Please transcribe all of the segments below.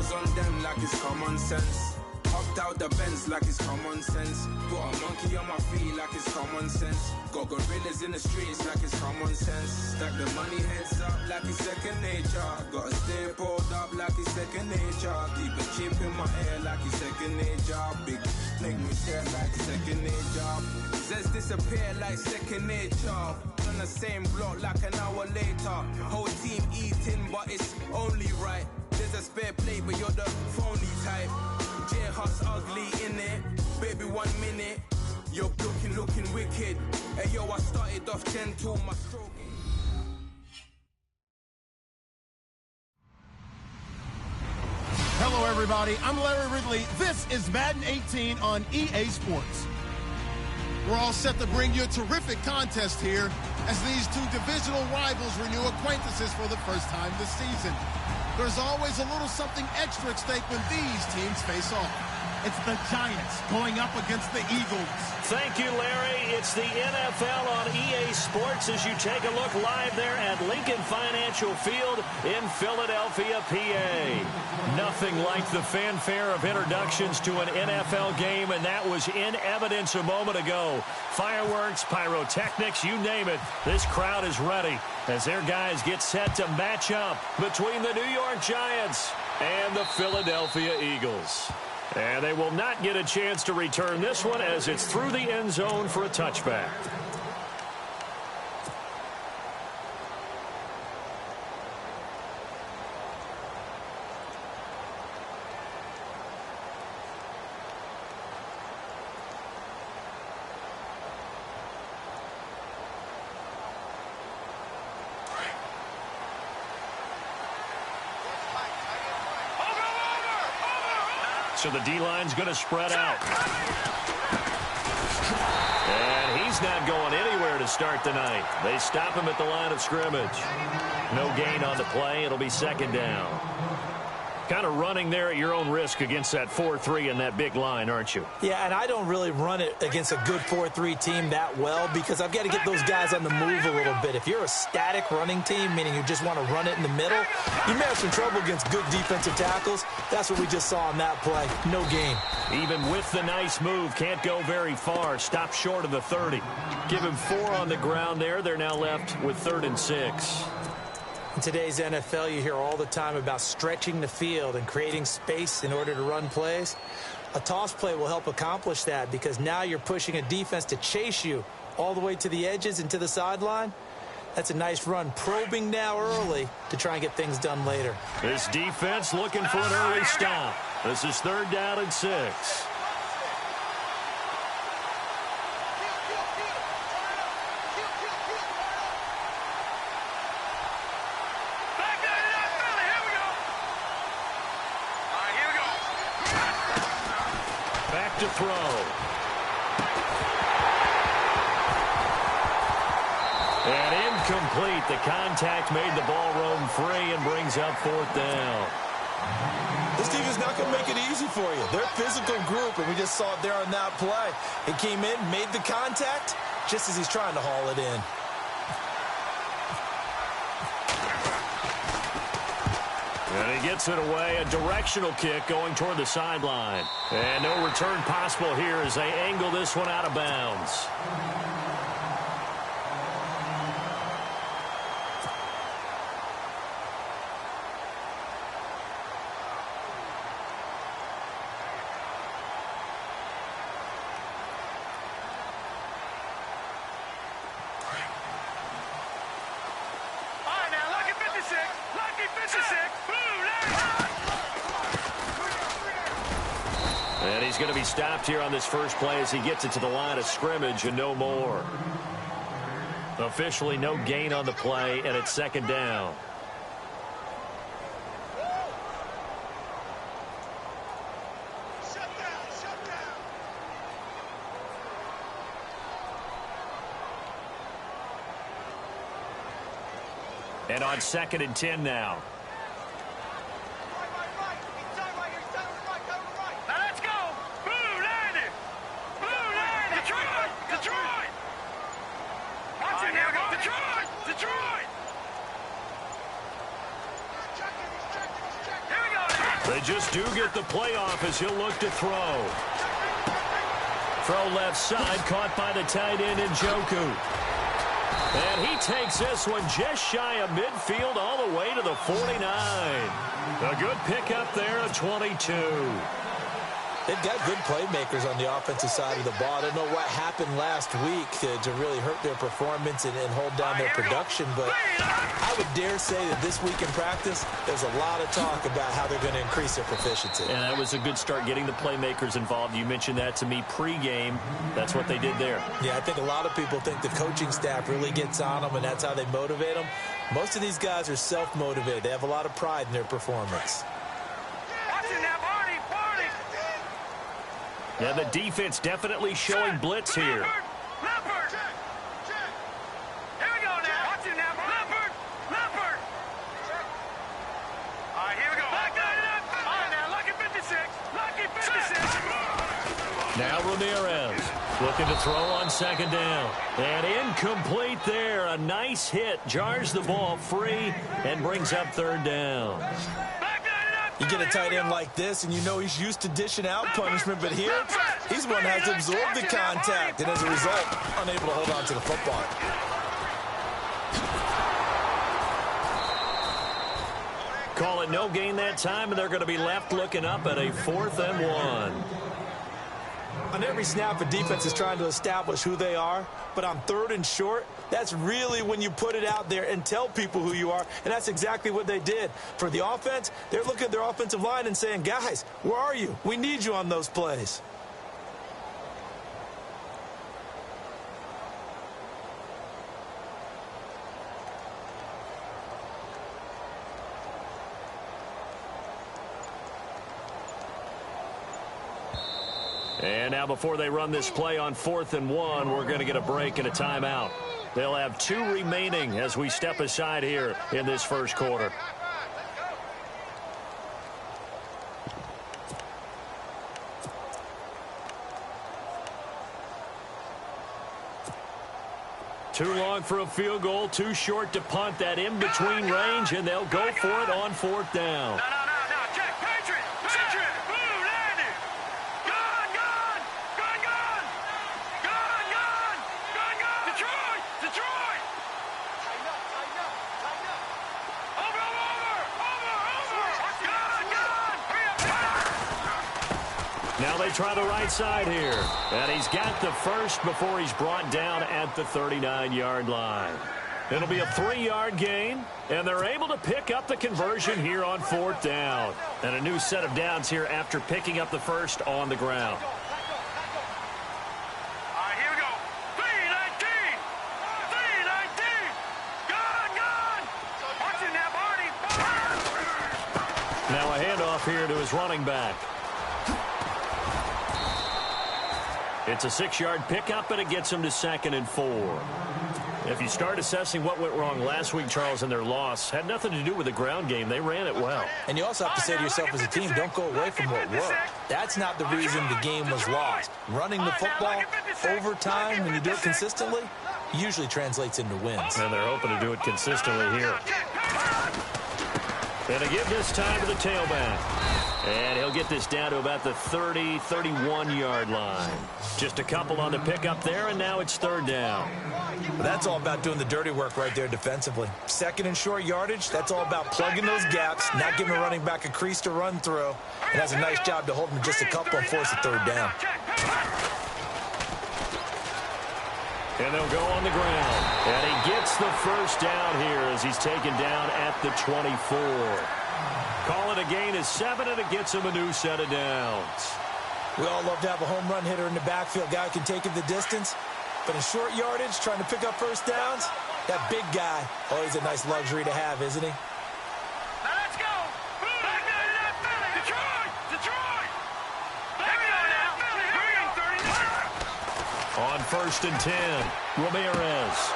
Bars on them like it's common sense. Hopped out the Benz like it's common sense. Put a monkey on my feet like it's common sense. Got gorillas in the streets like it's common sense. Stack the money heads up like it's second nature. Gotta stay pulled up like it's second nature. Keep a chip in my ear like it's second nature. Big make me tear like second nature. Says disappear like second nature. On the same block like an hour later. Whole team eating but it's only right. There's a spare plate but you're the phony type. J-Hut's ugly in it. Baby 1 minute. You're looking wicked. Hey yo, I started off gentle, my stroke. Hello everybody, I'm Larry Ridley. This is Madden 18 on EA Sports. We're all set to bring you a terrific contest here as these two divisional rivals renew acquaintances for the first time this season. There's always a little something extra at stake when these teams face off. It's the Giants going up against the Eagles. Thank you, Larry. It's the NFL on EA Sports as you take a look live there at Lincoln Financial Field in Philadelphia, PA. Nothing like the fanfare of introductions to an NFL game, and that was in evidence a moment ago. Fireworks, pyrotechnics, you name it. This crowd is ready as their guys get set to match up between the New York Giants and the Philadelphia Eagles. And they will not get a chance to return this one as it's through the end zone for a touchback. So the D-line's going to spread out. And he's not going anywhere to start the night. They stop him at the line of scrimmage. No gain on the play. It'll be second down. Kind of running there at your own risk against that 4-3 and that big line, aren't you? Yeah, and I don't really run it against a good 4-3 team that well because I've got to get those guys on the move a little bit. If you're a static running team, meaning you just want to run it in the middle, you may have some trouble against good defensive tackles. That's what we just saw on that play. No gain. Even with the nice move, can't go very far. Stop short of the 30. Give him 4 on the ground there. They're now left with 3rd and 6. In today's NFL, you hear all the time about stretching the field and creating space in order to run plays. A toss play will help accomplish that because now you're pushing a defense to chase you all the way to the edges and to the sideline. That's a nice run, probing now early to try and get things done later. This defense looking for an early stop. This is 3rd down and 6. To throw. And incomplete. The contact made the ball roam free and brings up 4th down. This team is not going to make it easy for you. They're a physical group, and we just saw it there on that play. He came in, made the contact, just as he's trying to haul it in. And he gets it away, a directional kick going toward the sideline. And no return possible here as they angle this one out of bounds. And he's going to be stopped here on this first play as he gets it to the line of scrimmage and no more. Officially no gain on the play, and it's 2nd down. And on 2nd and 10 now. They just do get the playoff as he'll look to throw. Throw left side, caught by the tight end Njoku. And he takes this one just shy of midfield all the way to the 49. A good pickup there, a 22. They've got good playmakers on the offensive side of the ball. I don't know what happened last week to really hurt their performance and hold down their production, but I would dare say that this week in practice, there's a lot of talk about how they're going to increase their proficiency. And that was a good start, getting the playmakers involved. You mentioned that to me pregame. That's what they did there. Yeah, I think a lot of people think the coaching staff really gets on them, and that's how they motivate them. Most of these guys are self-motivated. They have a lot of pride in their performance. Yeah, the defense definitely showing blitz here. Here we go now. Watch it now. Leopard. All right, here we go. Back it up. All right, now, lucky 56. Lucky 56. Now Ramirez looking to throw on second down. And incomplete there. A nice hit. Jars the ball free and brings up third down. You get a tight end like this, and you know he's used to dishing out punishment, but here, he's one that has to absorb the contact, and as a result, unable to hold on to the football. Call it no gain that time, and they're going to be left looking up at a 4th and 1. On every snap, a defense is trying to establish who they are, but on 3rd and short, that's really when you put it out there and tell people who you are, and that's exactly what they did. For the offense, they're looking at their offensive line and saying, guys, where are you? We need you on those plays. And now before they run this play on 4th and 1, we're going to get a break and a timeout. They'll have 2 remaining as we step aside here in this first quarter. Too long for a field goal, too short to punt. That in-between range, and they'll go for it on 4th down. Now they try the right side here. And he's got the first before he's brought down at the 39-yard line. It'll be a 3-yard gain, and they're able to pick up the conversion here on 4th down. And a new set of downs here after picking up the first on the ground. Now a handoff here to his running back. It's a 6-yard pickup, and it gets him to 2nd and 4. If you start assessing what went wrong last week, Charles, in their loss, had nothing to do with the ground game. They ran it well. And you also have to say to yourself as a team, don't go away from what worked. That's not the reason the game was lost. Running the football over time, when you do it consistently, usually translates into wins. And they're hoping to do it consistently here. And they give this time to the tailback. And he'll get this down to about the 30, 31-yard line. Just a couple on the pickup there, and now it's 3rd down. Well, that's all about doing the dirty work right there defensively. 2nd and short yardage, that's all about plugging those gaps, not giving a running back a crease to run through. It has a nice job to hold him just a couple and force a 3rd down. And they'll go on the ground. And he gets the first down here as he's taken down at the 24. Call it a gain of 7, and it gets him a new set of downs. We all love to have a home run hitter in the backfield. Guy who can take it the distance. But in short yardage, trying to pick up first downs, that big guy, always a nice luxury to have, isn't he? Now let's go. Detroit. On 1st and 10, Ramirez.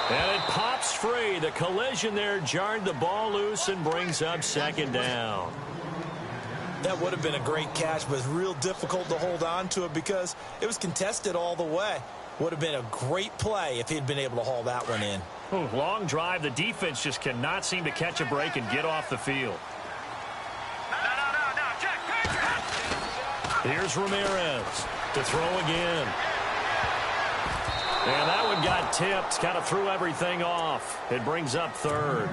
And it pops free. The collision there jarred the ball loose and brings up 2nd down. That would have been a great catch, but it's real difficult to hold on to it because it was contested all the way. Would have been a great play if he'd been able to haul that one in. Ooh, long drive. The defense just cannot seem to catch a break and get off the field. No. Here's Ramirez to throw again. And that one got tipped, kind of threw everything off. It brings up third.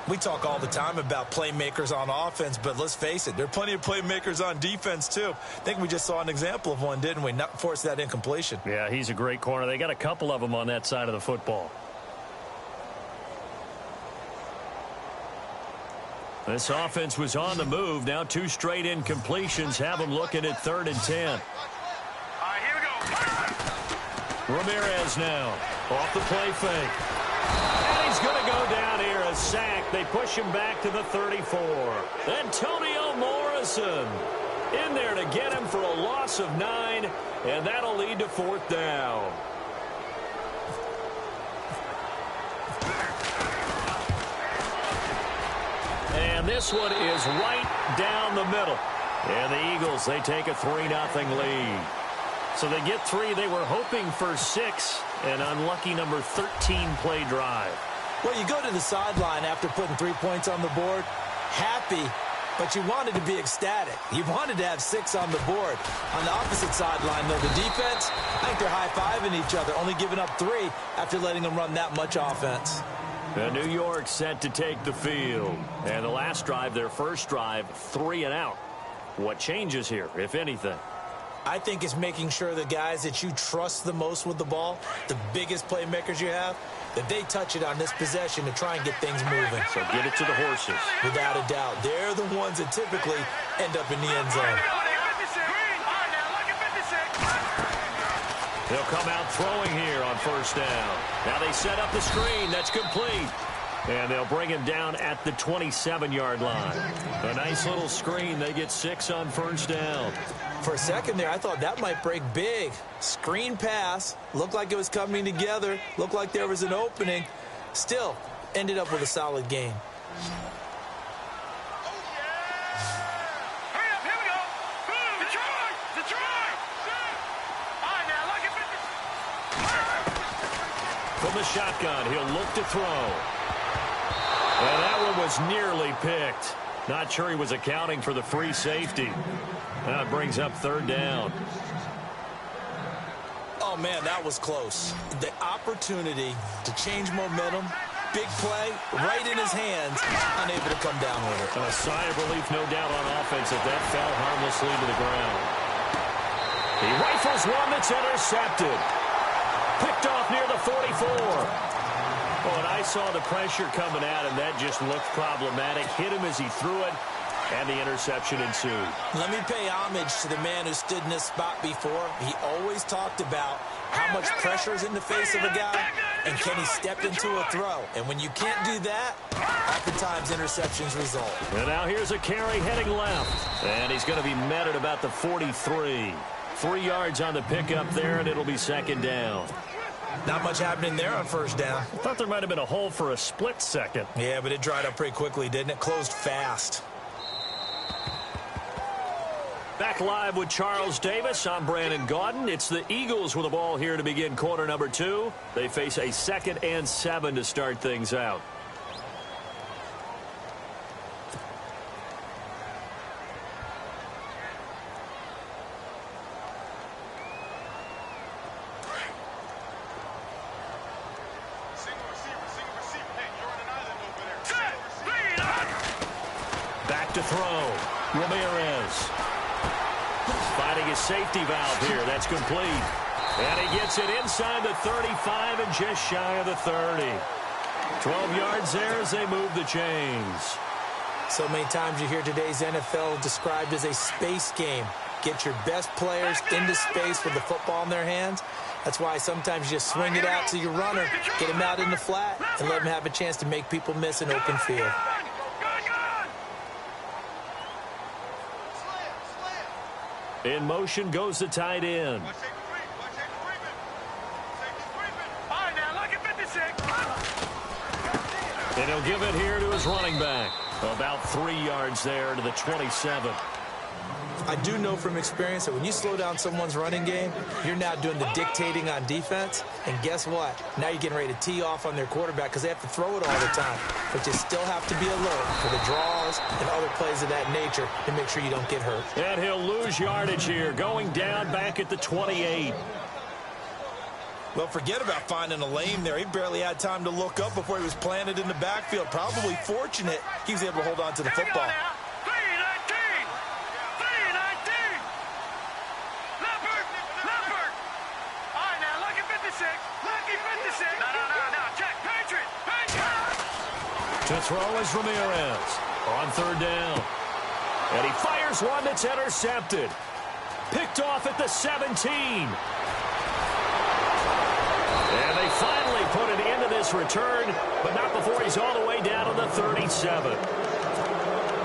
We talk all the time about playmakers on offense, but let's face it, there are plenty of playmakers on defense, too. I think we just saw an example of one, didn't we? Not force that incompletion. Yeah, he's a great corner. They got a couple of them on that side of the football. This offense was on the move. Now 2 straight incompletions have them looking at 3rd and 10. All right, here we go. Ramirez now off the play fake. And he's going to go down here, a sack. They push him back to the 34. Antonio Morrison in there to get him for a loss of 9, and that'll lead to 4th down. And this one is right down the middle. And the Eagles, they take a 3-0 lead. So they get 3. They were hoping for 6. An unlucky number 13 play drive. Well, you go to the sideline after putting 3 points on the board, happy, but you wanted to be ecstatic. You wanted to have 6 on the board. On the opposite sideline, though, the defense, I think they're high-fiving each other, only giving up 3 after letting them run that much offense. And New York set to take the field. And the last drive, their first drive, 3 and out. What changes here, if anything? I think it's making sure the guys that you trust the most with the ball, the biggest playmakers you have, that they touch it on this possession to try and get things moving. So get it to the horses. Without a doubt. They're the ones that typically end up in the end zone. They'll come out throwing here on 1st down. Now they set up the screen. That's complete. And they'll bring him down at the 27-yard line. A nice little screen. They get 6 on 1st down. For a second there, I thought that might break big. Screen pass. Looked like it was coming together. Looked like there was an opening. Still, ended up with a solid game. Hurry up, here we go. Detroit. All right, now, look at From the shotgun, he'll look to throw. And that one was nearly picked. Not sure he was accounting for the free safety. That brings up 3rd down. Oh, man, that was close. The opportunity to change momentum, big play, right in his hands, unable to come down with it. A sigh of relief, no doubt, on offense if that fell harmlessly to the ground. He rifles one that's intercepted. Picked off near the 44. Oh, and I saw the pressure coming at him. That just looked problematic. Hit him as he threw it, and the interception ensued. Let me pay homage to the man who stood in this spot before. He always talked about how much pressure is in the face of a guy, and can he step into a throw? And when you can't do that, oftentimes interceptions result. And now here's a carry heading left. And he's going to be met at about the 43. 3 yards on the pickup there, and it'll be 2nd down. Not much happening there on 1st down. I thought there might have been a hole for a split second. Yeah, but it dried up pretty quickly, didn't it? Closed fast. Back live with Charles Davis. I'm Brandon Gaudin. It's the Eagles with the ball here to begin quarter number 2. They face a 2nd and 7 to start things out. Back to throw. Ramirez. Finding his safety valve here. That's complete. And he gets it inside the 35 and just shy of the 30. 12 yards there as they move the chains. So many times you hear today's NFL described as a space game. Get your best players into space with the football in their hands. That's why sometimes you just swing it out to your runner, get him out in the flat, and let him have a chance to make people miss an open field. In motion goes the tight end. And he'll give it here to his running back. About 3 yards there to the 27. I do know from experience that when you slow down someone's running game, you're now doing the dictating on defense. And guess what? Now you're getting ready to tee off on their quarterback because they have to throw it all the time. But you still have to be alert for the draws and other plays of that nature to make sure you don't get hurt. And he'll lose yardage here, going down back at the 28. Well, forget about finding a lane there. He barely had time to look up before he was planted in the backfield. Probably fortunate he was able to hold on to the football. 319! 319! Leopard! Leopard! All right, now, lucky 56. Lucky 56. No. Check. Patriot! To throw is Ramirez on third down. And he fires one that's intercepted. Picked off at the 17. And they finally put an end to this return, but not before he's all the way down to the 37.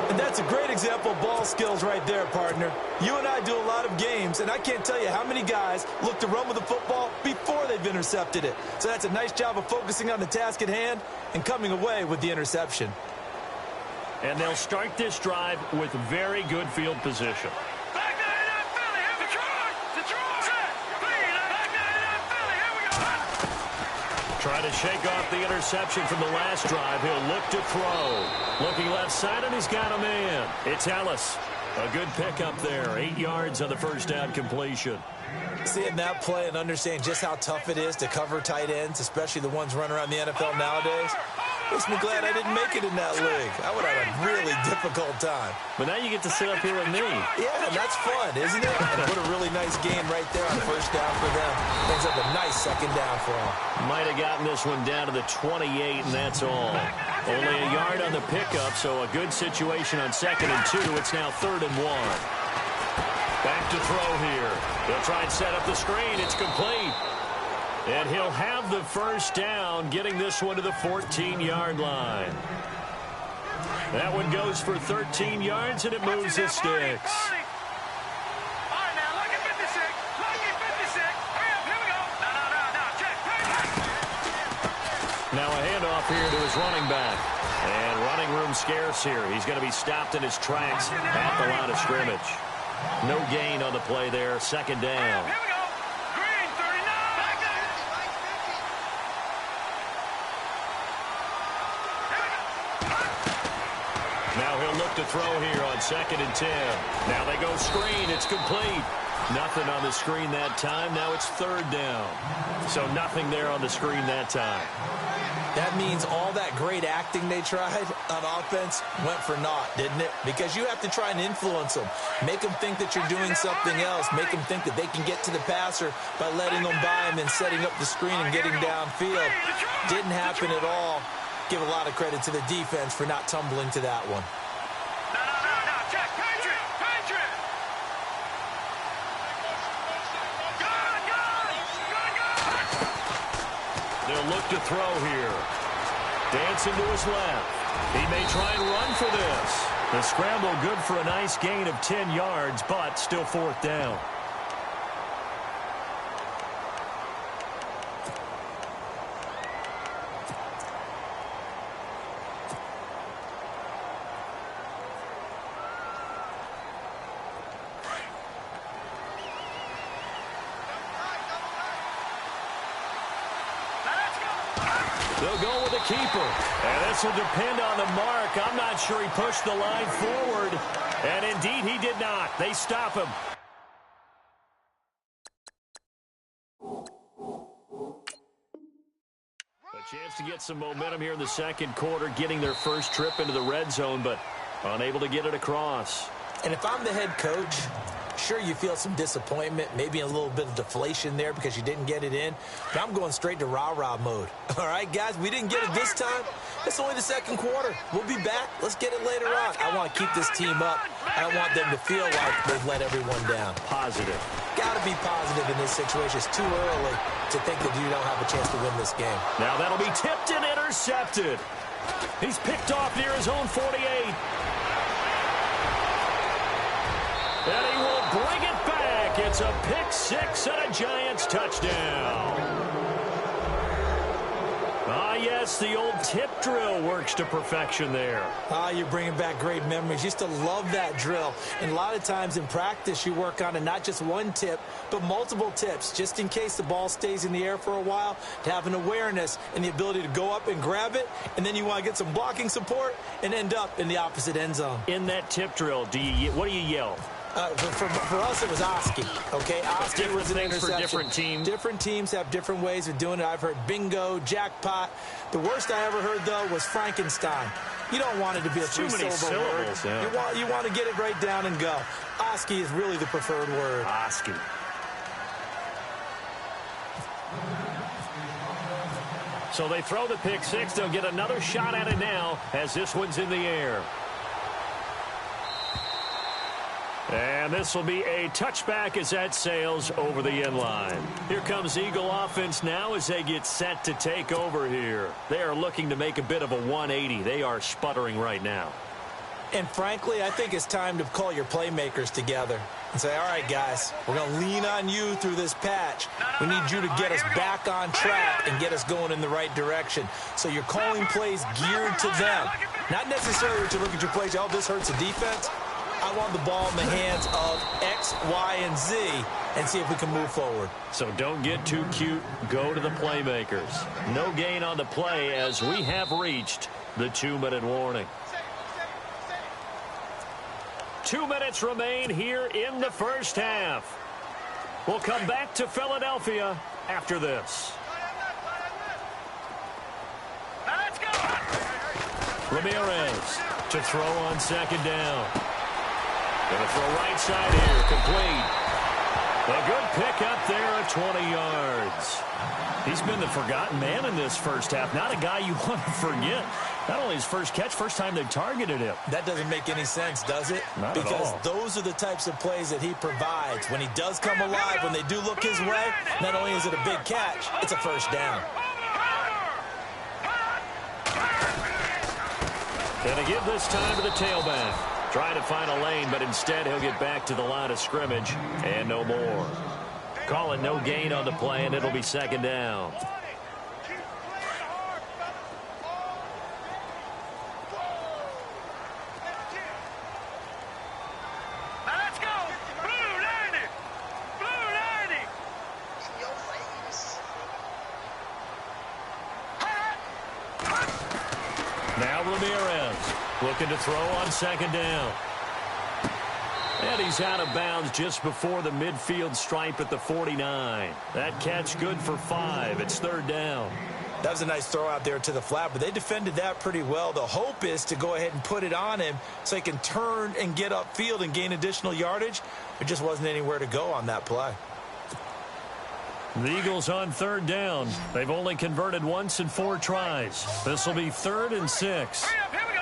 And that's a great example of ball skills right there, partner. You and I do a lot of games, and I can't tell you how many guys look to run with the football before they've intercepted it. So that's a nice job of focusing on the task at hand and coming away with the interception. And they'll start this drive with very good field position. Back 99 Philly, here we go. Detroit! Set! Back 99 Philly, here we go. Trying to shake off the interception from the last drive. He'll look to throw. Looking left side, and he's got a man. It's Ellis. A good pickup there. 8 yards on the first down completion. Seeing that play and understanding just how tough it is to cover tight ends, especially the ones running around the NFL nowadays, makes me glad I didn't make it in that league. I would have had a really difficult time. But now you get to sit up here with me. Yeah, and that's fun, isn't it? And put a really nice game right there on first down for them. Brings up a nice second down for them. Might have gotten this one down to the 28, and that's all. Only a yard on the pickup, so a good situation on 2nd and 2. It's now 3rd and 1. Back to throw here. He'll try and set up the screen. It's complete. And he'll have the first down, getting this one to the 14-yard line. That one goes for 13 yards, and it moves the sticks. All right, now, lucky 56. Lucky 56. Hurry up, here we go. No. Check. Now a handoff here to his running back. And running room scarce here. He's going to be stopped in his tracks at the line of scrimmage. No gain on the play there. 2nd down. Here we go. Green, 39. Back there. Now he'll look to throw here on 2nd and 10. Now they go screen. It's complete. Nothing on the screen that time. Now it's 3rd down. So nothing there on the screen that time. That means all that great acting they tried on offense went for naught, didn't it? Because you have to try and influence them. Make them think that you're doing something else. Make them think that they can get to the passer by letting them by him and setting up the screen and getting downfield. Didn't happen at all. Give a lot of credit to the defense for not tumbling to that one. No. Check. Patriot. Good. They'll look to throw here. Dancing to his left. He may try and run for this. The scramble good for a nice gain of 10 yards, but still 4th down. They'll go with the keeper. And this will depend on the mark. I'm not sure he pushed the line forward. And indeed, he did not. They stop him. A chance to get some momentum here in the 2nd quarter, getting their first trip into the red zone, but unable to get it across. And if I'm the head coach, sure, you feel some disappointment, maybe a little bit of deflation there because you didn't get it in. But I'm going straight to rah-rah mode. All right, guys, we didn't get it this time. It's only the 2nd quarter. We'll be back. Let's get it later on. I want to keep this team up. I don't want them to feel like they've let everyone down. Positive. Got to be positive in this situation. It's too early to think that you don't have a chance to win this game. Now that'll be tipped and intercepted. He's picked off near his own 48. And he will bring it back. It's a pick 6 and a Giants touchdown. Ah, yes, the old tip drill works to perfection there. Ah, you're bringing back great memories. Used to love that drill. And a lot of times in practice, you work on it, not just one tip, but multiple tips, just in case the ball stays in the air for a while, to have an awareness and the ability to go up and grab it, and then you want to get some blocking support and end up in the opposite end zone. In that tip drill, what do you yell? For us, it was Oski, okay? Oski was an interception. For different teams. Different teams have different ways of doing it. I've heard bingo, jackpot. The worst I ever heard, though, was Frankenstein. You don't want it to be a three-syllable word. Yeah. You want to get it right down and go. Oski is really the preferred word. Oski. So they throw the pick six. They'll get another shot at it now as this one's in the air. And this will be a touchback as that sails over the end line. Here comes Eagle offense now as they get set to take over here. They are looking to make a bit of a 180. They are sputtering right now. And frankly, I think it's time to call your playmakers together and say, all right, guys, we're going to lean on you through this patch. We need you to get us back on track and get us going in the right direction. So you're calling plays geared to them. Not necessarily to look at your plays, oh, this hurts the defense. I want the ball in the hands of X, Y, and Z and see if we can move forward. So don't get too cute. Go to the playmakers. No gain on the play as we have reached the 2-minute warning. 2 minutes remain here in the first half. We'll come back to Philadelphia after this. Now let's go. Ramirez to throw on second down. Going to throw right side here, complete. A good pick up there at 20 yards. He's been the forgotten man in this first half. Not a guy you want to forget. Not only his first catch, first time they've targeted him. That doesn't make any sense, does it? Not at all. Because those are the types of plays that he provides. When he does come alive, when they do look his way, not only is it a big catch, it's a first down. Going to give this time to the tailback. Trying to find a lane, but instead he'll get back to the line of scrimmage and no more. Call it no gain on the play, and it'll be second down. Now let's go. Blue 90. Blue 90. In your face. Now Ramirez looking to throw on second down. And he's out of bounds just before the midfield stripe at the 49. That catch good for 5. It's third down. That was a nice throw out there to the flat, but they defended that pretty well. The hope is to go ahead and put it on him so he can turn and get upfield and gain additional yardage. There just wasn't anywhere to go on that play. The Eagles on third down. They've only converted once in 4 tries. This will be 3rd and 6. Hurry up, here we go.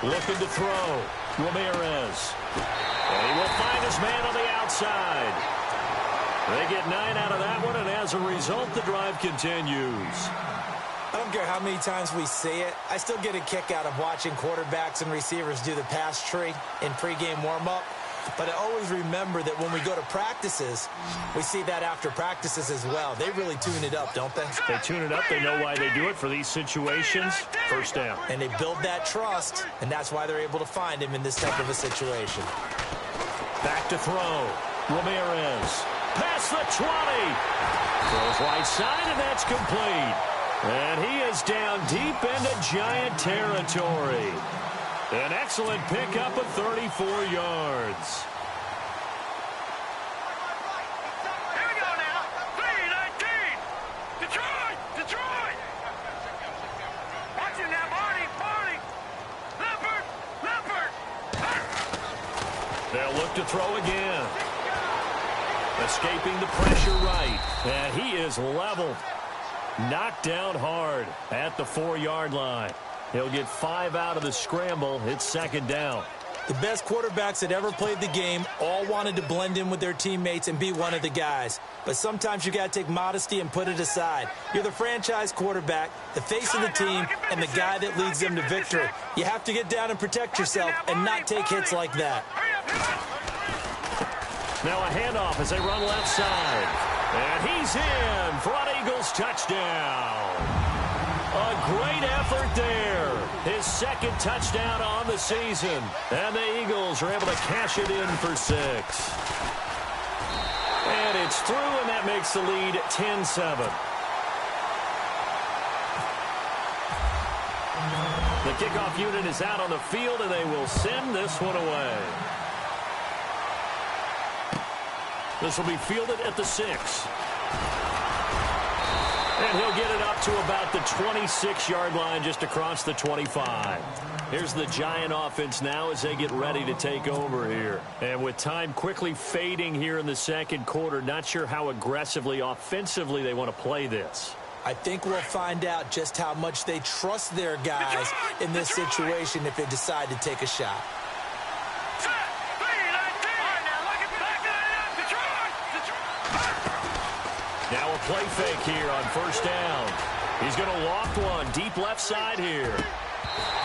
3-19. Looking to throw. Ramirez. And he will find his man on the outside. They get 9 out of that one, and as a result, the drive continues. I don't care how many times we see it. I still get a kick out of watching quarterbacks and receivers do the pass tree in pregame warm-up. But I always remember that when we go to practices, we see that after practices as well. They really tune it up, don't they? They tune it up. They know why they do it for these situations. First down. And they build that trust, and that's why they're able to find him in this type of a situation. Back to throw. Ramirez. Past the 20. Throws right side, and that's complete. And he is down deep into Giant territory. An excellent pickup of 34 yards. Here we go now. 3-19. Detroit. Detroit. Watch him now, Barney. Leopard. They'll look to throw again. Escaping the pressure right. And he is leveled. Knocked down hard at the 4-yard line. He'll get 5 out of the scramble. It's second down. The best quarterbacks that ever played the game all wanted to blend in with their teammates and be one of the guys. But sometimes you got to take modesty and put it aside. You're the franchise quarterback, the face of the team, and the guy that leads them to victory. You have to get down and protect yourself and not take hits like that. Now a handoff as they run left side. And he's in for an Eagles touchdown. A great effort there. His second touchdown on the season. And the Eagles are able to cash it in for 6. And it's through, and that makes the lead 10-7. The kickoff unit is out on the field, and they will send this one away. This will be fielded at the 6. And he'll get it up to about the 26-yard line, just across the 25. Here's the Giant offense now as they get ready to take over here. And with time quickly fading here in the second quarter, not sure how aggressively, offensively they want to play this. I think we'll find out just how much they trust their guys in this situation if they decide to take a shot. Now a play fake here on first down. He's going to loft one deep left side here.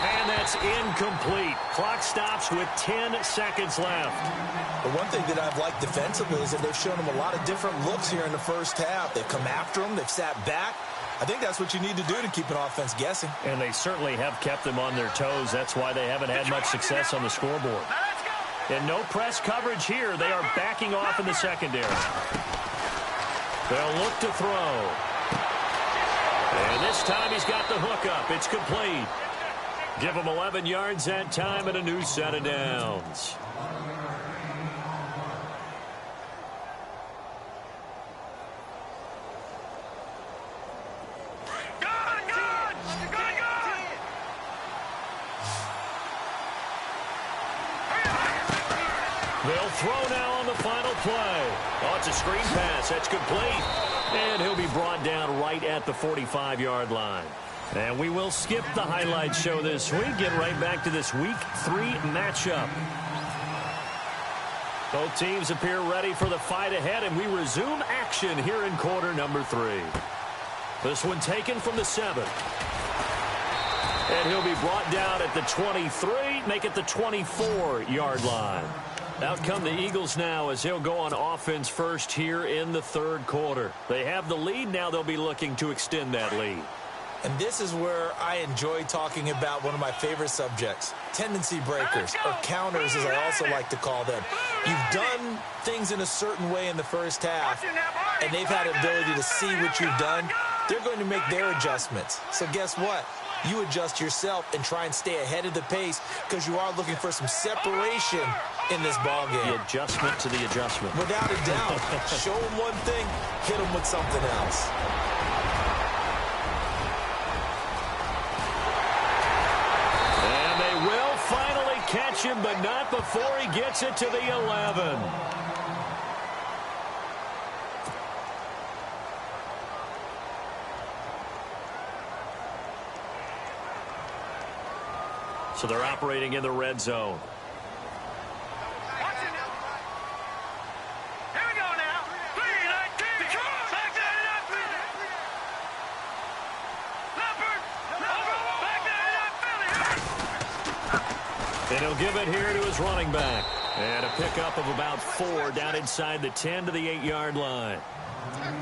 And that's incomplete. Clock stops with 10 seconds left. The one thing that I've liked defensively is that they've shown them a lot of different looks here in the first half. They've come after them. They've sat back. I think that's what you need to do to keep an offense guessing. And they certainly have kept them on their toes. That's why they haven't had much success on the scoreboard. And no press coverage here. They are backing off in the secondary. They'll look to throw. And this time he's got the hook up. It's complete. Give him 11 yards that time and a new set of downs. They'll throw now on the final play. Oh, it's a screen pass. That's complete. And he'll be brought down right at the 45-yard line. And we will skip the highlight show this week. Get right back to this Week 3 matchup. Both teams appear ready for the fight ahead, and we resume action here in quarter number 3. This one taken from the 7. And he'll be brought down at the 23, make it the 24-yard line. Out come the Eagles now as they'll go on offense first here in the third quarter. They have the lead. Now they'll be looking to extend that lead. And this is where I enjoy talking about one of my favorite subjects, tendency breakers, or counters as I also like to call them. You've done things in a certain way in the first half, and they've had the ability to see what you've done. They're going to make their adjustments. So guess what? You adjust yourself and try and stay ahead of the pace because you are looking for some separation in this ballgame. The adjustment to the adjustment. Without a doubt. Show them one thing, hit them with something else. And they will finally catch him, but not before he gets it to the 11. So they're operating in the red zone. Here we go now. 3-19. Back that up. Leopard. Back that up. And he'll give it here to his running back. And a pickup of about 4 down inside the 10 to the 8-yard line.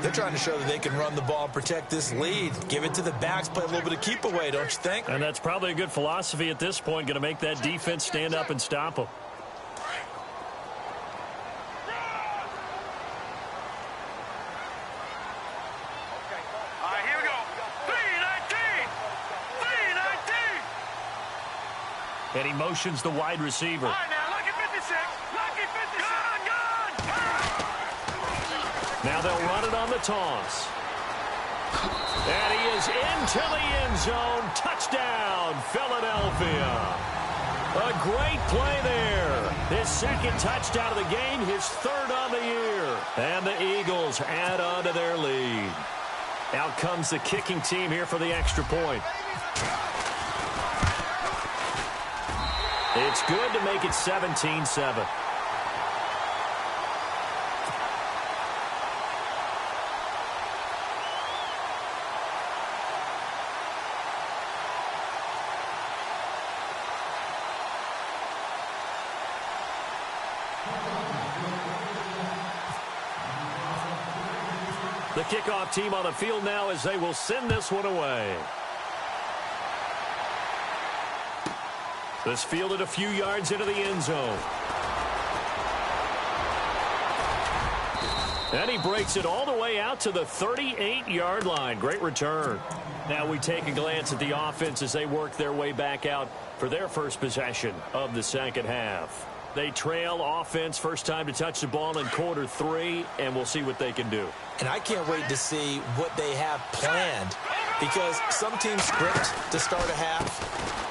They're trying to show that they can run the ball and protect this lead. Give it to the backs, play a little bit of keep away, don't you think? And that's probably a good philosophy at this point, going to make that defense stand up and stop them. All right, here we go. 3-19. 3-19. And he motions the wide receiver. All right, now, lucky 56. Lucky 56. Now they'll run it on the toss. And he is into the end zone. Touchdown, Philadelphia. A great play there. His second touchdown of the game, his third on the year. And the Eagles add on to their lead. Out comes the kicking team here for the extra point. It's good to make it 17-7. The kickoff team on the field now as they will send this one away. This fielded a few yards into the end zone. And he breaks it all the way out to the 38-yard line. Great return. Now we take a glance at the offense as they work their way back out for their first possession of the second half. They trail offense first time to touch the ball in quarter 3, and we'll see what they can do. And I can't wait to see what they have planned, because some teams script to start a half.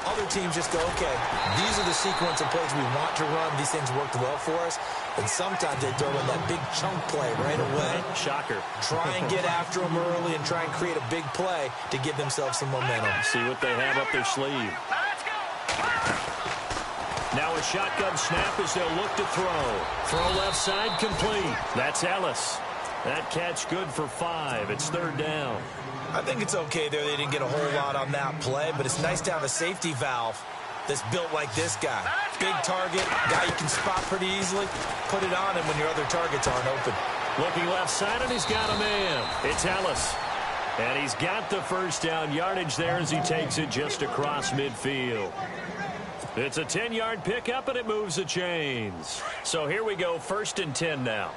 Other teams just go, okay, these are the sequence of plays we want to run. These things worked well for us. And sometimes they throw in that big chunk play right away. Shocker. Try and get after them early and try and create a big play to give themselves some momentum. See what they have up their sleeve. Now a shotgun snap as they'll look to throw. Throw left side complete. That's Ellis. That catch good for 5. It's third down. I think it's okay there. They didn't get a whole lot on that play, but it's nice to have a safety valve that's built like this guy. Big target, guy you can spot pretty easily. Put it on him when your other targets aren't open. Looking left side, and he's got a man. It's Ellis. And he's got the first down yardage there as he takes it just across midfield. It's a 10-yard pickup, and it moves the chains. So here we go, 1st and 10 now.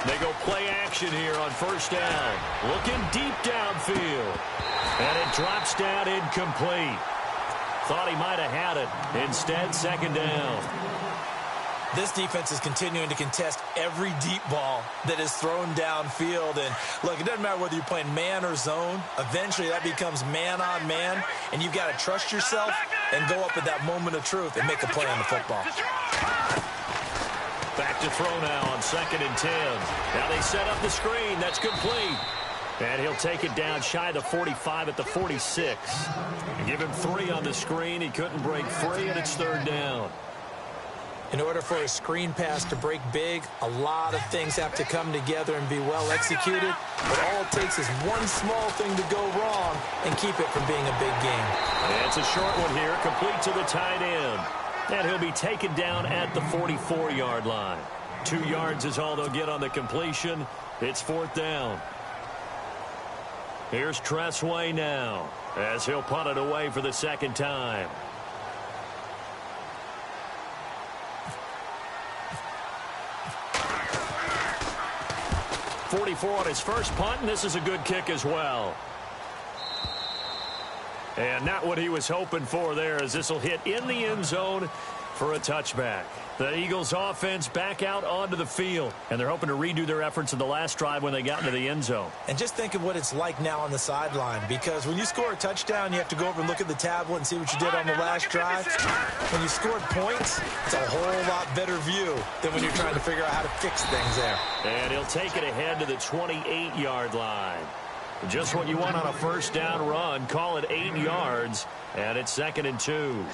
They go play action here on first down. Looking deep downfield. And it drops down incomplete. Thought he might have had it. Instead, second down. This defense is continuing to contest every deep ball that is thrown downfield. And, look, it doesn't matter whether you're playing man or zone. Eventually, that becomes man-on-man, and you've got to trust yourself and go up at that moment of truth and make a play on the football. Back to throw now on 2nd and 10. Now they set up the screen. That's complete. And he'll take it down shy of the 45 at the 46. Give him 3 on the screen. He couldn't break free, and it's third down. In order for a screen pass to break big, a lot of things have to come together and be well executed. But all it takes is one small thing to go wrong and keep it from being a big game. And it's a short one here, complete to the tight end. And he'll be taken down at the 44-yard line. 2 yards is all they'll get on the completion. It's 4th down. Here's Tressway now as he'll punt it away for the second time. .44 on his first punt, and this is a good kick as well. And not what he was hoping for there, as this will hit in the end zone for a touchback. The Eagles offense back out onto the field, and they're hoping to redo their efforts in the last drive when they got into the end zone. And just think of what it's like now on the sideline, because when you score a touchdown, you have to go over and look at the tablet and see what you did on the last drive. When you scored points, it's a whole lot better view than when you're trying to figure out how to fix things there. And he'll take it ahead to the 28-yard line. Just what you want on a first down run. Call it 8 yards, and it's 2nd and 2.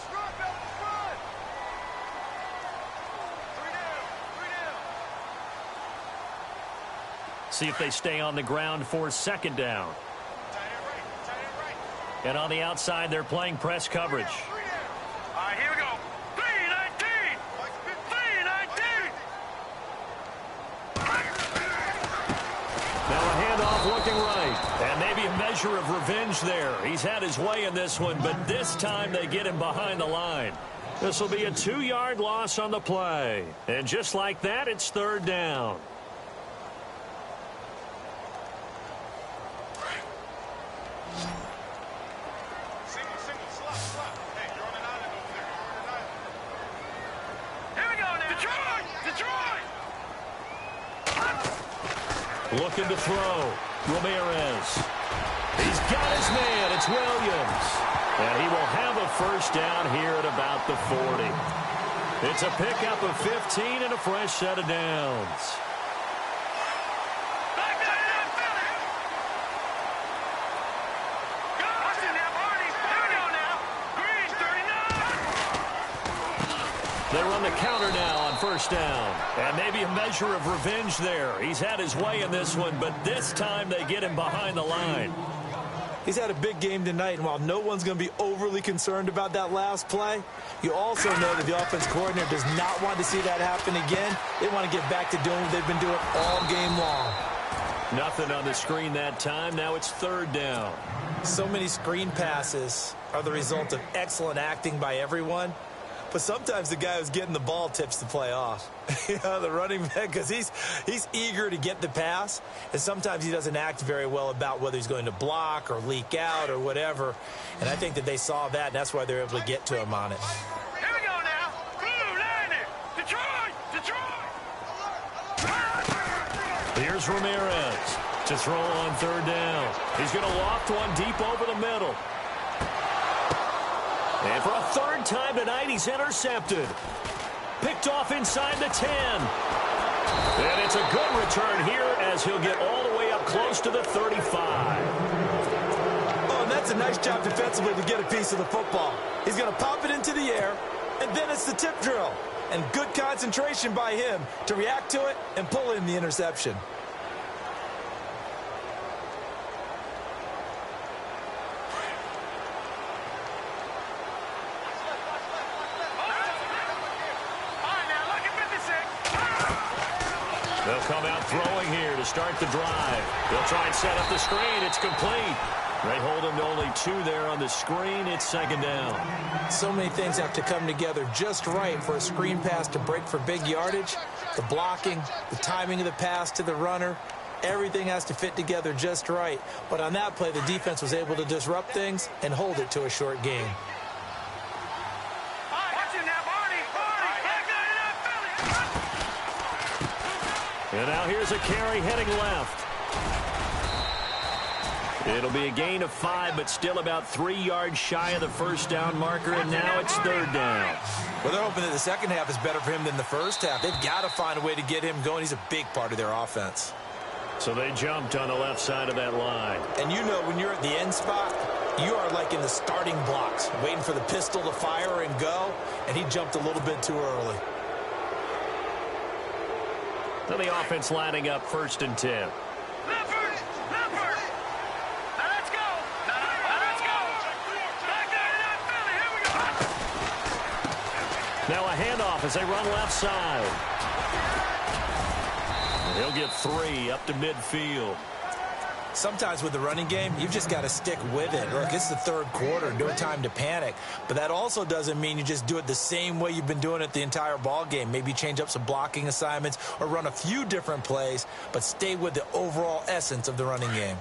See if they stay on the ground for second down. And on the outside, they're playing press coverage. All right, here we go. 3-19. 3-19. Now a handoff looking right. And maybe a measure of revenge there. He's had his way in this one, but this time they get him behind the line. This will be a 2-yard loss on the play. And just like that, it's third down. Looking to throw. Ramirez. He's got his man. It's Williams. And he will have a first down here at about the 40. It's a pickup of 15 and a fresh set of downs. They run the counter now on first down. And maybe a measure of revenge there. He's had his way in this one, but this time they get him behind the line. He's had a big game tonight, and while no one's going to be overly concerned about that last play, you also know that the offense coordinator does not want to see that happen again. They want to get back to doing what they've been doing all game long. Nothing on the screen that time. Now it's third down. So many screen passes are the result of excellent acting by everyone. But sometimes the guy who's getting the ball tips the play off. You know, the running back, because he's eager to get the pass, and sometimes he doesn't act very well about whether he's going to block or leak out or whatever. And I think that they saw that, and that's why they're able to get to him on it. Here we go now. Blue, Lanny. Detroit. Here's Ramirez to throw on third down. He's going to loft one deep over the middle. And for a third time tonight, he's intercepted. Picked off inside the 10. And it's a good return here as he'll get all the way up close to the 35. Oh, and that's a nice job defensively to get a piece of the football. He's going to pop it into the air, and then it's the tip drill. And good concentration by him to react to it and pull in the interception. They'll come out throwing here to start the drive. They'll try and set up the screen. It's complete. They hold him to only 2 there on the screen. It's second down. So many things have to come together just right for a screen pass to break for big yardage. The blocking, the timing of the pass to the runner, everything has to fit together just right. But on that play, the defense was able to disrupt things and hold it to a short game. And now here's a carry heading left. It'll be a gain of 5, but still about 3 yards shy of the first down marker, and now it's third down. Well, they're hoping that the second half is better for him than the first half. They've got to find a way to get him going. He's a big part of their offense. So they jumped on the left side of that line. And you know when you're at the end spot, you are like in the starting blocks, waiting for the pistol to fire and go, and he jumped a little bit too early. Then the offense lining up 1st and 10. Leopard. Now let's go. Let's go. Back there in that Philly. Here we go. Now a handoff as they run left side. He'll get 3 up to midfield. Sometimes with the running game, you've just got to stick with it. Look, it's the third quarter, no time to panic. But that also doesn't mean you just do it the same way you've been doing it the entire ball game. Maybe change up some blocking assignments or run a few different plays, but stay with the overall essence of the running game.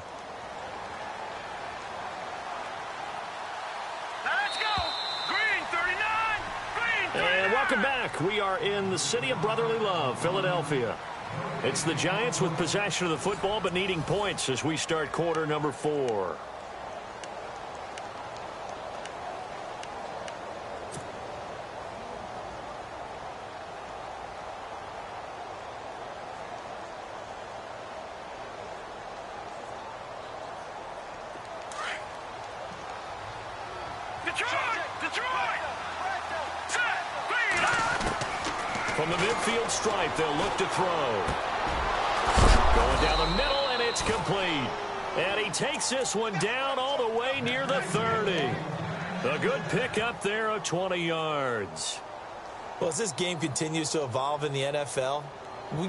Let's go. Green 39. Green 39. And welcome back. We are in the city of brotherly love, Philadelphia. It's the Giants with possession of the football but needing points as we start quarter number 4. Detroit. Set. Green. From the midfield stripe, they'll look to throw. Going down the middle, and it's complete. And he takes this one down all the way near the 30. A good pick up there of 20 yards. Well, as this game continues to evolve in the NFL,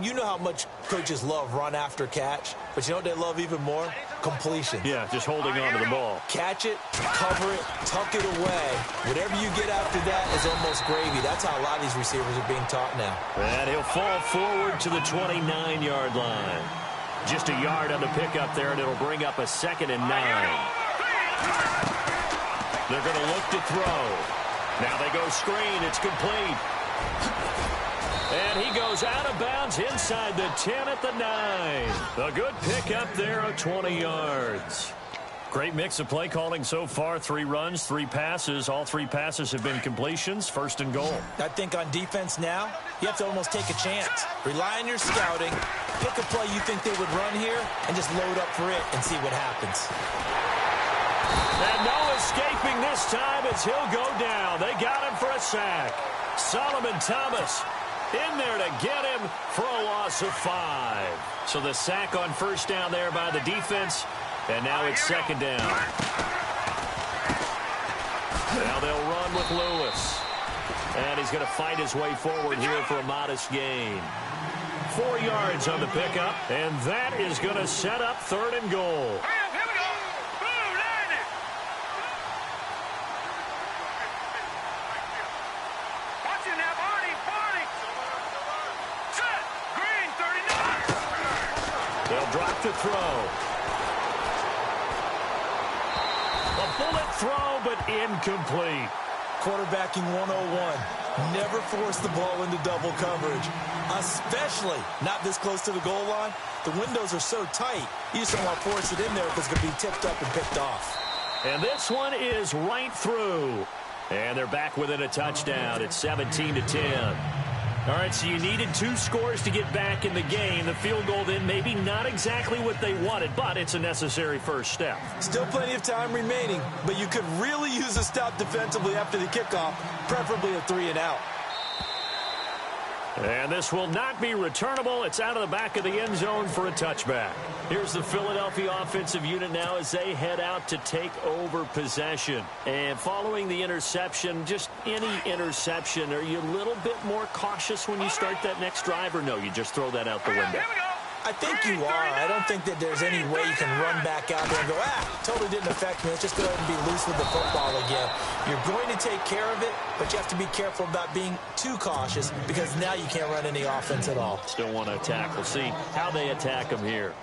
you know how much coaches love run after catch, but you know what they love even more? Completion. Yeah, just holding on to the ball. Catch it, cover it, tuck it away. Whatever you get after that is almost gravy. That's how a lot of these receivers are being taught now. And he'll fall forward to the 29-yard line. Just a yard on the pickup there, and it'll bring up a 2nd and 9. They're going to look to throw. Now they go screen. It's complete. And he goes out of bounds inside the 10 at the 9. A good pickup there of 20 yards. Great mix of play calling so far. 3 runs, 3 passes. All 3 passes have been completions. 1st and goal. I think on defense now, you have to almost take a chance. Rely on your scouting. Pick a play you think they would run here and just load up for it and see what happens. And no escaping this time as he'll go down. They got him for a sack. Solomon Thomas in there to get him for a loss of 5. So the sack on 1st down there by the defense. And now it's second down. Now they'll run with Lewis. And he's going to fight his way forward here for a modest gain. 4 yards on the pickup, and that is going to set up third and goal. Here we go. Blue 90. Watch it now, Barney. Set. Green 39. They'll drop to throw. A bullet throw, but incomplete. Quarterbacking 101. Never force the ball into double coverage, especially not this close to the goal line. The windows are so tight, you just don't want to force it in there because it's going to be tipped up and picked off. And this one is right through. And they're back within a touchdown. It's 17-10. All right, so you needed 2 scores to get back in the game. The field goal then maybe not exactly what they wanted, but it's a necessary first step. Still plenty of time remaining, but you could really use a stop defensively after the kickoff, preferably a 3-and-out. And this will not be returnable. It's out of the back of the end zone for a touchback. Here's the Philadelphia offensive unit now as they head out to take over possession. And following the interception, just any interception, are you a little bit more cautious when you start that next drive, or no, you just throw that out the window? Here we go. I think you are. I don't think that there's any way you can run back out there and go, totally didn't affect me. Let's just go ahead and be loose with the football again. You're going to take care of it, but you have to be careful about being too cautious because now you can't run any offense at all. Still want to attack. We'll see how they attack them here.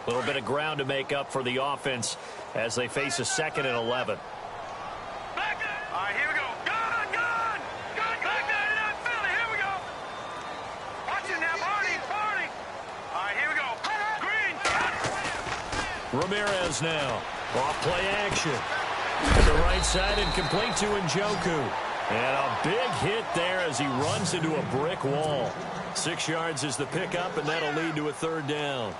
A little bit of ground to make up for the offense as they face a 2nd and 11. All right, here we go. Gun. Back there, not Philly. Here we go. Watch it now, Barney. All right, here we go. Green. Ramirez now. Off play action. To the right side and complete to Njoku. And a big hit there as he runs into a brick wall. 6 yards is the pickup, and that'll lead to a 3rd down.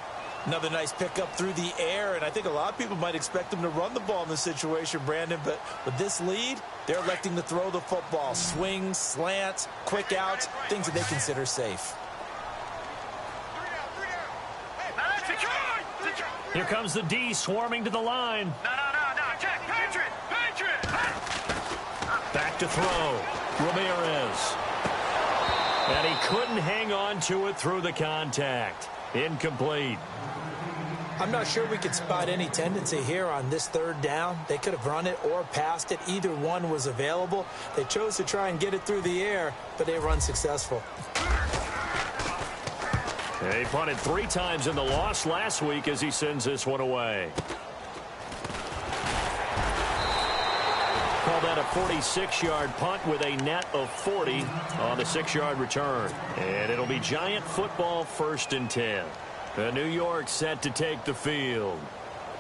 Another nice pickup through the air, and I think a lot of people might expect them to run the ball in this situation, Brandon, but with this lead, they're electing to throw the football. Swings, slants, quick outs, things that they consider safe. Here comes the D swarming to the line. No. Check. Patriot. Back to throw. Ramirez. And he couldn't hang on to it through the contact. Incomplete. I'm not sure we could spot any tendency here on this 3rd down. They could have run it or passed it. Either one was available. They chose to try and get it through the air, but they were unsuccessful. He punted 3 times in the loss last week as he sends this one away. Call that a 46-yard punt with a net of 40 on the 6-yard return. And it'll be Giant football 1st and 10. New York set to take the field.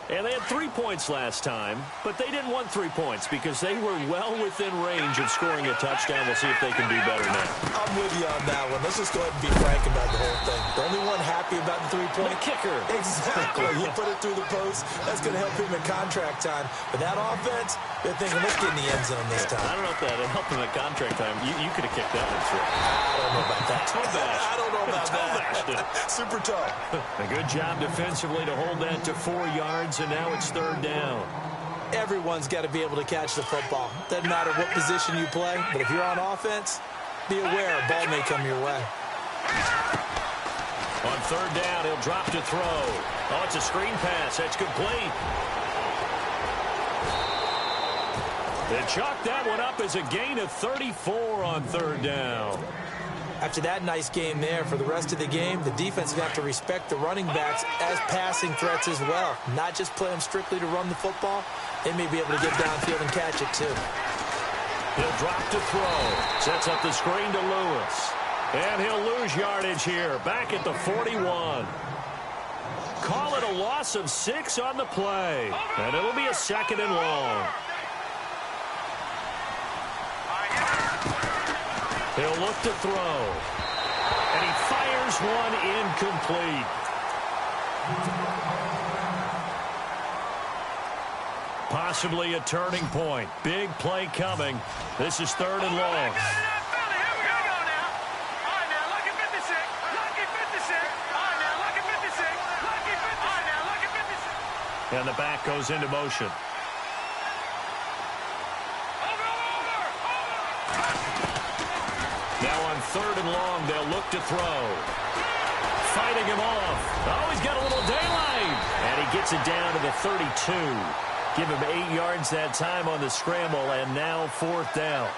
And they had 3 points last time, but they didn't want 3 points because they were well within range of scoring a touchdown. We'll see if they can do better now. I'm with you on that one. Let's just go ahead and be frank about the whole thing. The only one happy about the 3-point kicker. Exactly. You put it through the post. That's going to help him in contract time. But that offense, they're thinking, let's get in the end zone this time. I don't know if that helped him at contract time. You could have kicked that one through. I don't know about that. I don't know about that. It. Super tough. A good job defensively to hold that to 4 yards, and now it's 3rd down. Everyone's got to be able to catch the football. Doesn't matter what position you play, but if you're on offense, be aware a ball may come your way. On 3rd down, he'll drop to throw. Oh, it's a screen pass. That's complete. They chalk that one up as a gain of 34 on 3rd down. After that nice game there, for the rest of the game, the defense will have to respect the running backs as passing threats as well. Not just play them strictly to run the football. They may be able to get downfield and catch it too. He'll drop to throw. Sets up the screen to Lewis. And he'll lose yardage here. Back at the 41. Call it a loss of 6 on the play. And it'll be a 2nd and long. He'll look to throw. And he fires one incomplete. Possibly a turning point. Big play coming. This is 3rd and long. And the back goes into motion. Now on 3rd and long, they'll look to throw. Fighting him off. Oh, he's got a little daylight. And he gets it down to the 32. Give him 8 yards that time on the scramble, and now 4th down.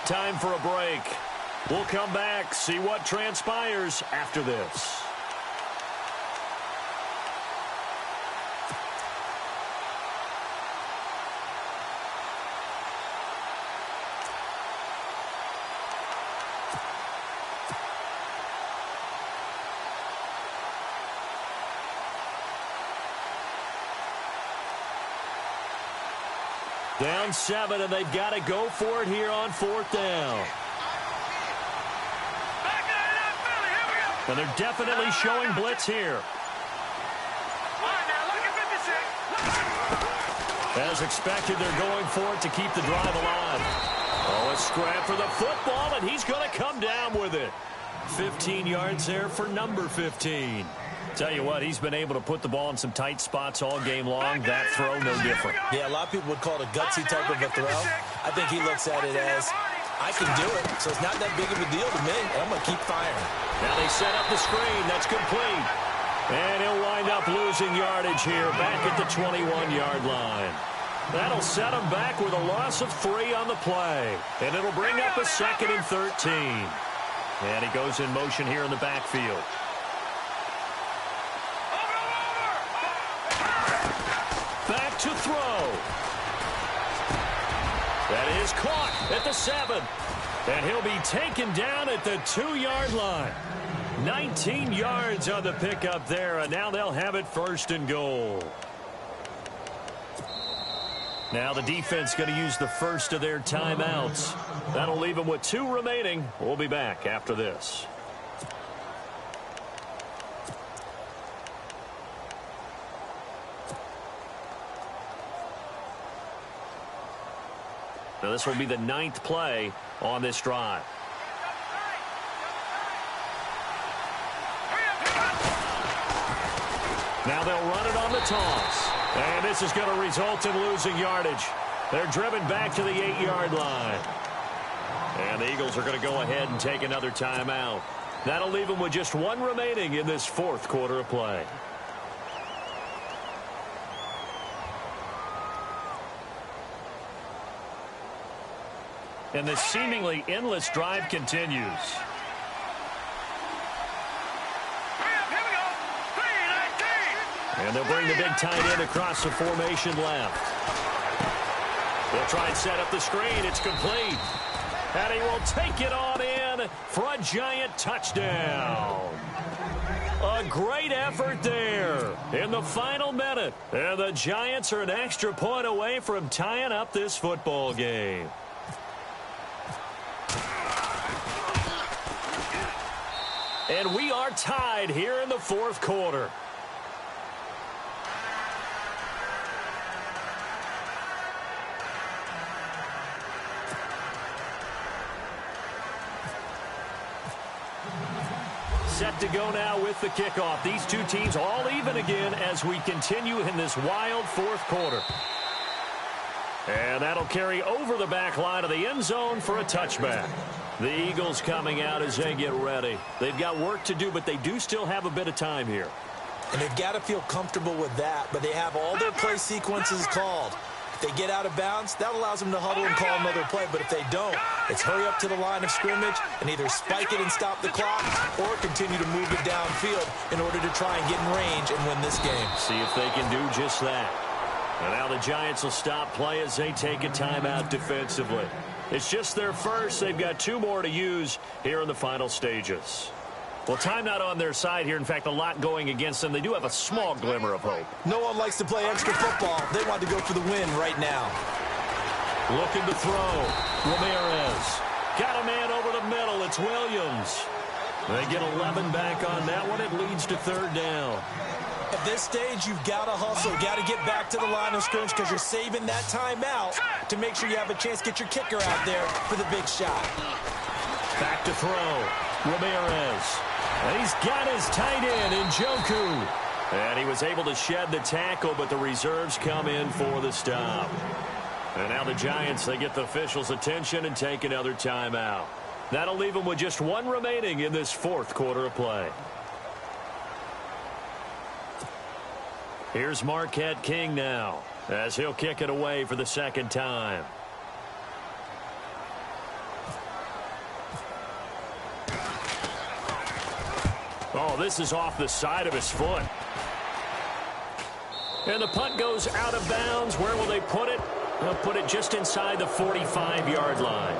Time for a break. We'll come back, see what transpires after this. Down 7, and they've got to go for it here on 4th down. And they're definitely showing blitz here. As expected, they're going for it to keep the drive alive. Oh, a scrap for the football, and he's going to come down with it. 15 yards there for number 15. Tell you what, he's been able to put the ball in some tight spots all game long. That throw, no different. Yeah, a lot of people would call it a gutsy type of a throw. I think he looks at it as, I can do it, so it's not that big of a deal to me, and I'm going to keep firing. Now they set up the screen. That's complete. And he'll wind up losing yardage here back at the 21-yard line. That'll set him back with a loss of 3 on the play. And it'll bring up a 2nd and 13. And he goes in motion here in the backfield. Back to throw. That is caught at the 7. And he'll be taken down at the 2-yard line. 19 yards on the pickup there, and now they'll have it 1st and goal. Now the defense going to use the first of their timeouts. That'll leave them with 2 remaining. We'll be back after this. Now this will be the 9th play on this drive. Now they'll run it on the toss. And this is going to result in losing yardage. They're driven back to the 8-yard line. And the Eagles are going to go ahead and take another timeout. That'll leave them with just 1 remaining in this 4th quarter of play. And this seemingly endless drive continues. And they'll bring the big tight end across the formation left. They'll try and set up the screen. It's complete. And he will take it on in for a giant touchdown. A great effort there in the final minute. And the Giants are an extra point away from tying up this football game. And we are tied here in the 4th quarter. Set to go now with the kickoff. These 2 teams all even again as we continue in this wild 4th quarter. And that'll carry over the back line of the end zone for a touchback. The Eagles coming out as they get ready. They've got work to do, but they do still have a bit of time here. And they've got to feel comfortable with that, but they have all their play sequences called. If they get out of bounds, that allows them to huddle and call another play. But if they don't, it's hurry up to the line of scrimmage and either spike it and stop the clock or continue to move it downfield in order to try and get in range and win this game. See if they can do just that. And now the Giants will stop play as they take a timeout defensively. It's just their first. They've got 2 more to use here in the final stages. Well, time not on their side here. In fact, a lot going against them. They do have a small glimmer of hope. No one likes to play extra football. They want to go for the win right now. Looking to throw. Ramirez. Got a man over the middle. It's Williams. They get 11 back on that one. It leads to 3rd down. At this stage, you've got to hustle. You've got to get back to the line of scrimmage because you're saving that timeout to make sure you have a chance to get your kicker out there for the big shot. Back to throw. Ramirez. And he's got his tight end in Njoku. And he was able to shed the tackle, but the reserves come in for the stop. And now the Giants, they get the officials' attention and take another timeout. That'll leave them with just one remaining in this fourth quarter of play. Here's Marquette King now, as he'll kick it away for the second time. Oh, this is off the side of his foot. And the punt goes out of bounds. Where will they put it? They'll put it just inside the 45-yard line.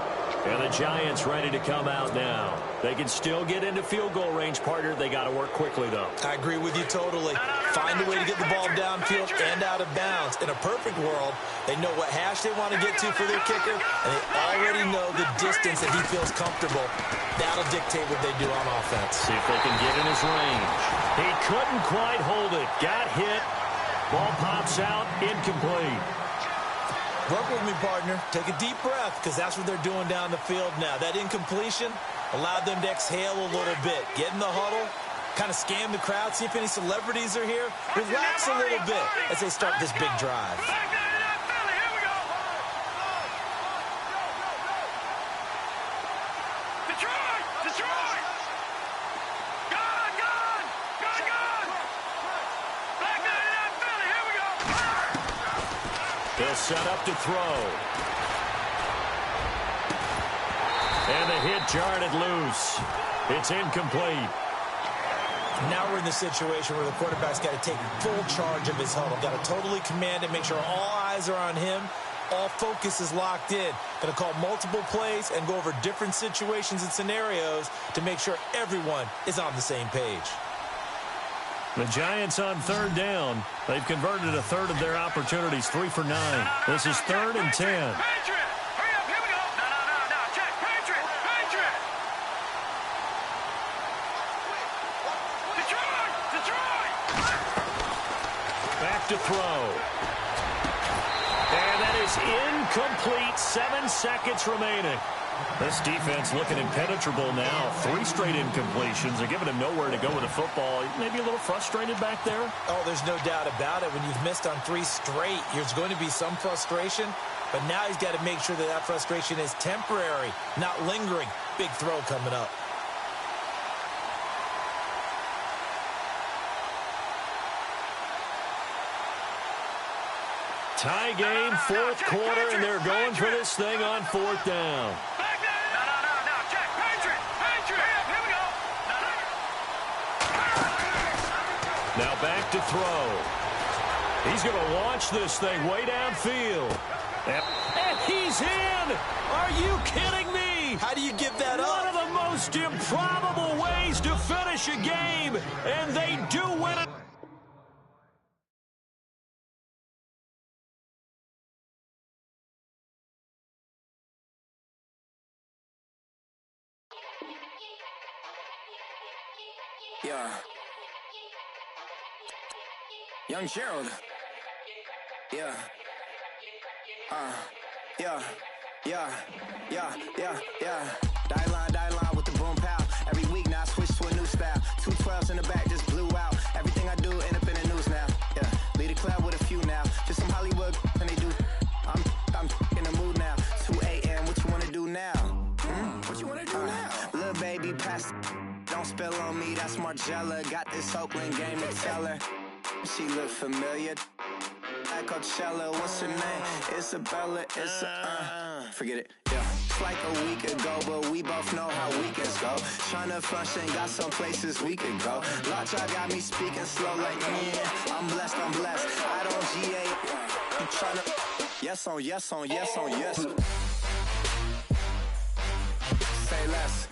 And the Giants ready to come out now. They can still get into field goal range, partner. They got to work quickly, though. I agree with you totally. Find a way to get the ball downfield and out of bounds. In a perfect world, they know what hash they want to get to for their kicker, and they already know the distance that he feels comfortable. That'll dictate what they do on offense. See if they can get in his range. He couldn't quite hold it. Got hit. Ball pops out. Incomplete. Work with me, partner. Take a deep breath, because that's what they're doing down the field now. That incompletion allowed them to exhale a little bit. Get in the huddle, kind of scan the crowd, see if any celebrities are here. Relax a little bit as they start this big drive. They'll set up to throw. And the hit jarred it loose. It's incomplete. Now we're in the situation where the quarterback's got to take full charge of his huddle. Got to totally command it, make sure all eyes are on him. All focus is locked in. Going to call multiple plays and go over different situations and scenarios to make sure everyone is on the same page. The Giants on third down. They've converted a third of their opportunities, 3 for 9. This is 3rd and 10. Hurry up, here we go. No, check. Patriot. Detroit. Back to throw. And that is incomplete. 7 seconds remaining. This defense looking impenetrable now. 3 straight incompletions. They're giving him nowhere to go with the football. Maybe a little frustrated back there. Oh, there's no doubt about it. When you've missed on 3 straight, there's going to be some frustration. But now he's got to make sure that that frustration is temporary, not lingering. Big throw coming up. Tie game, 4th quarter, and they're going for this thing on 4th down. Now back to throw. He's going to launch this thing way downfield. And he's in! Are you kidding me? How do you give that up? One of the most improbable ways to finish a game, and they do win it. Yeah. Young Gerald. Yeah. Die line with the boom pow. Every week now I switch to a new style. 212s in the back just blew out. Everything I do end up in the news now. Yeah. Lead a club with a few now. Just some Hollywood and they do. I'm in the mood now. 2 a.m. What you wanna do now? What you wanna do now? Little baby pass. Don't spill on me, that's Margella. Got this Oakland game to tell her. She look familiar. Like Coachella, what's her name? Isabella, forget it, yeah. It's like a week ago, but we both know how weekends go. Tryna function, got some places we could go. Lockjaw got me speaking slow like, yeah, I'm blessed. I don't GA. I'm tryna, yes on yes. Say less.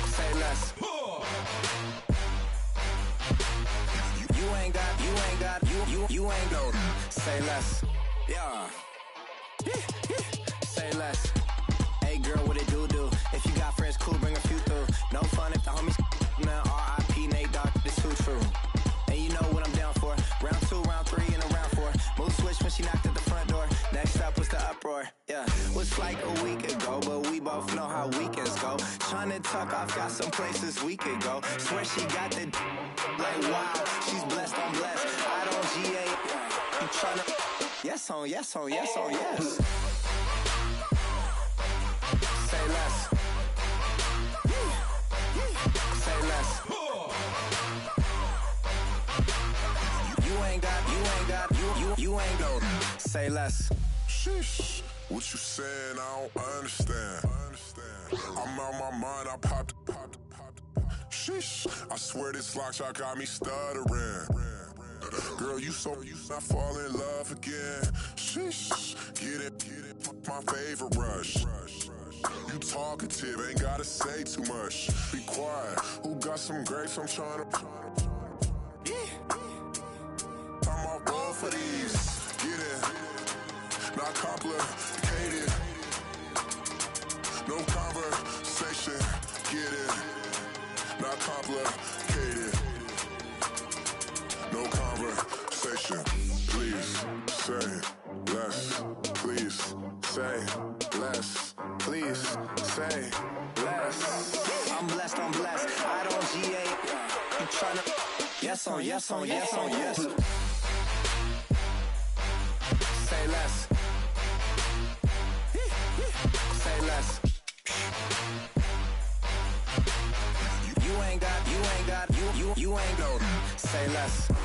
Say less. You ain't go. Say less. Yeah. Say less. Hey girl, what it do? If you got friends, cool, bring a few through. No fun if the homies now. R.I.P. Nate Dogg. This go. Tryna tuck off, got some places we could go. Swear she got the like wow, she's blessed on blessed. I don't GA. You tryna yes on yes on yes on yes. Say less. Say less. You ain't no. Say less. Sheesh. What you saying? I don't understand. I'm out my mind. I popped. Sheesh. I swear this lock shot got me stuttering. Girl, you not fall in love again. Sheesh. Get it. My favorite rush. You talkative, ain't gotta say too much. Be quiet. Who got some grapes? I'm trying to. I'm all going for these. Get it. Not complicated. No conversation. Get it. Not complicated. No conversation. Please say less. Please say less. Please say less. I'm blessed, I'm blessed. I don't GA. You tryna yes on yes on yes on yes. Say less. Say less. You ain't no. Say less.